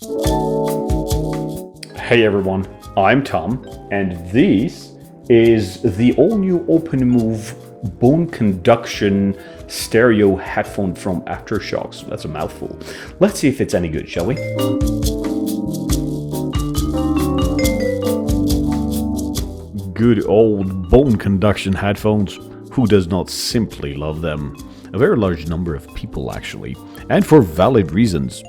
Hey everyone, I'm Tom, and this is the all-new OpenMove bone conduction stereo headphone from AfterShokz. That's a mouthful. Let's see if it's any good, shall we? Good old bone conduction headphones. Who does not simply love them? A very large number of people, actually, and for valid reasons.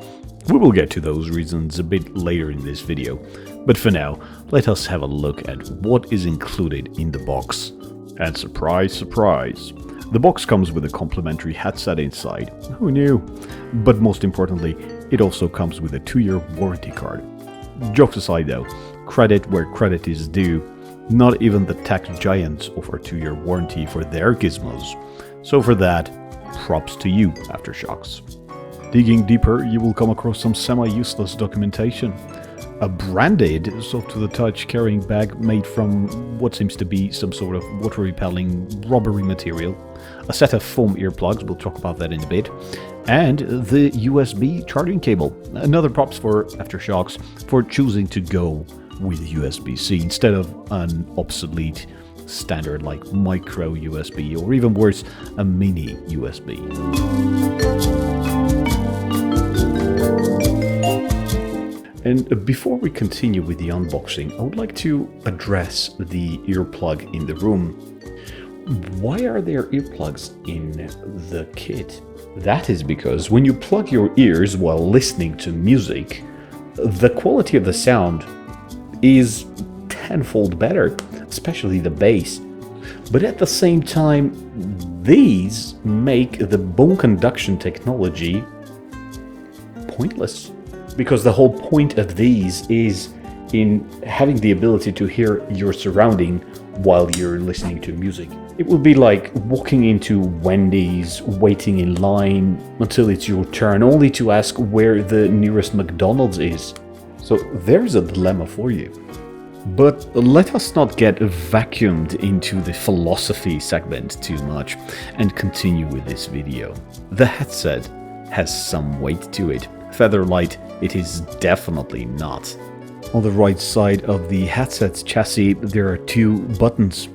We will get to those reasons a bit later in this video, but for now, let us have a look at what is included in the box. And surprise, surprise, the box comes with a complimentary headset inside. Who knew? But most importantly, it also comes with a 2-year warranty card. Jokes aside though, credit where credit is due. Not even the tech giants offer 2-year warranty for their gizmos. So for that, props to you, AfterShokz. Digging deeper, you will come across some semi-useless documentation. A branded, soft-to-the-touch carrying bag made from what seems to be some sort of water-repelling rubbery material. A set of foam earplugs, we'll talk about that in a bit. And the USB charging cable. Another props for AfterShokz for choosing to go with USB-C instead of an obsolete standard like micro USB, or even worse, a mini USB. And before we continue with the unboxing, I would like to address the earplug in the room. Why are there earplugs in the kit? That is because when you plug your ears while listening to music, the quality of the sound is tenfold better, especially the bass. But at the same time, these make the bone conduction technology pointless. Because the whole point of these is in having the ability to hear your surrounding while you're listening to music. It would be like walking into Wendy's, waiting in line until it's your turn, only to ask where the nearest McDonald's is. So there's a dilemma for you. But let us not get vacuumed into the philosophy segment too much and continue with this video. The headset has some weight to it. Featherlight, it is definitely not. On the right side of the headset's chassis, there are 2 buttons,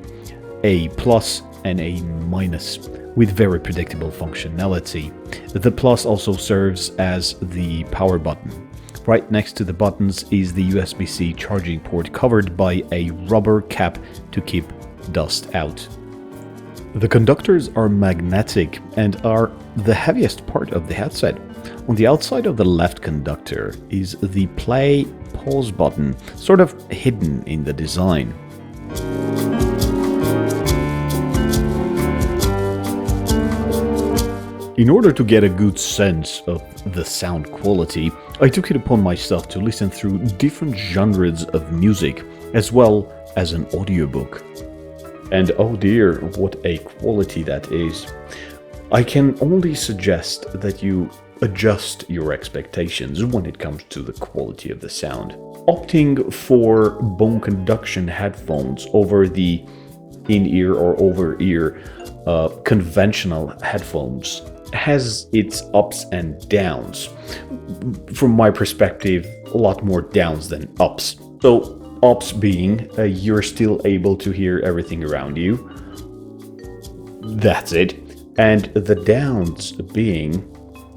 a plus and a minus, with very predictable functionality. The plus also serves as the power button. Right next to the buttons is the USB-C charging port covered by a rubber cap to keep dust out. The conductors are magnetic and are the heaviest part of the headset. On the outside of the left conductor is the play-pause button, sort of hidden in the design. In order to get a good sense of the sound quality, I took it upon myself to listen through different genres of music, as well as an audiobook. And oh dear, what a quality that is. I can only suggest that you adjust your expectations when it comes to the quality of the sound. Opting for bone conduction headphones over the in-ear or over-ear conventional headphones has its ups and downs. From my perspective, a lot more downs than ups. So ups being you're still able to hear everything around you. That's it. And the downs being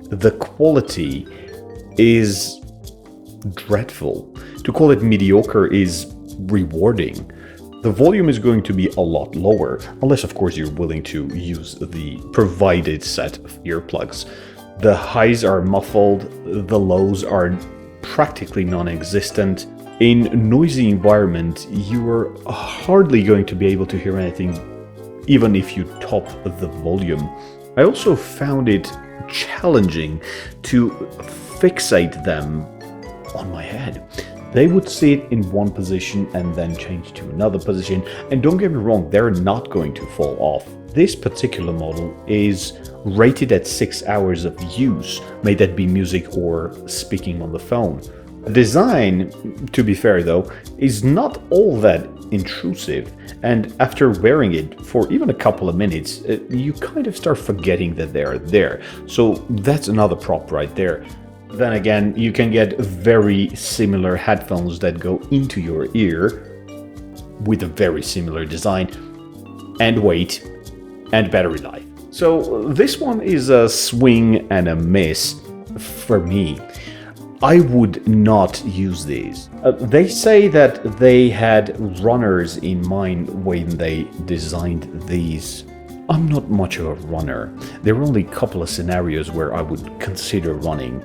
the quality is dreadful. To call it mediocre is rewarding. The volume is going to be a lot lower, unless of course you're willing to use the provided set of earplugs. The highs are muffled, the lows are practically non-existent. In noisy environment, you are hardly going to be able to hear anything, even if you top the volume. I also found it challenging to fixate them on my head. They would sit in one position and then change to another position, and don't get me wrong, they're not going to fall off. This particular model is rated at 6 hours of use, may that be music or speaking on the phone. The design, to be fair though, is not all that intrusive, and after wearing it for even a couple of minutes, you kind of start forgetting that they're there. So that's another prop right there. Then again, you can get very similar headphones that go into your ear with a very similar design and weight and battery life. So this one is a swing and a miss for me. I would not use these. They say that they had runners in mind when they designed these. I'm not much of a runner. There are only a couple of scenarios where I would consider running.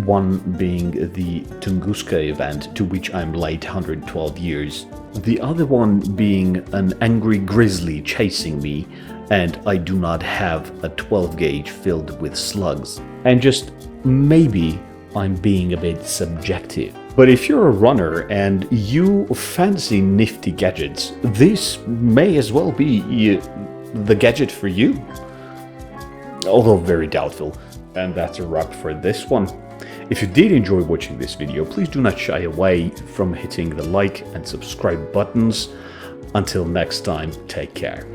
One being the Tunguska event, to which I'm late 112 years. The other one being an angry grizzly chasing me, and I do not have a 12 gauge filled with slugs. And just maybe I'm being a bit subjective. But if you're a runner and you fancy nifty gadgets, this may as well be the gadget for you. Although very doubtful. And that's a wrap for this one. If you did enjoy watching this video, please do not shy away from hitting the like and subscribe buttons. Until next time, take care.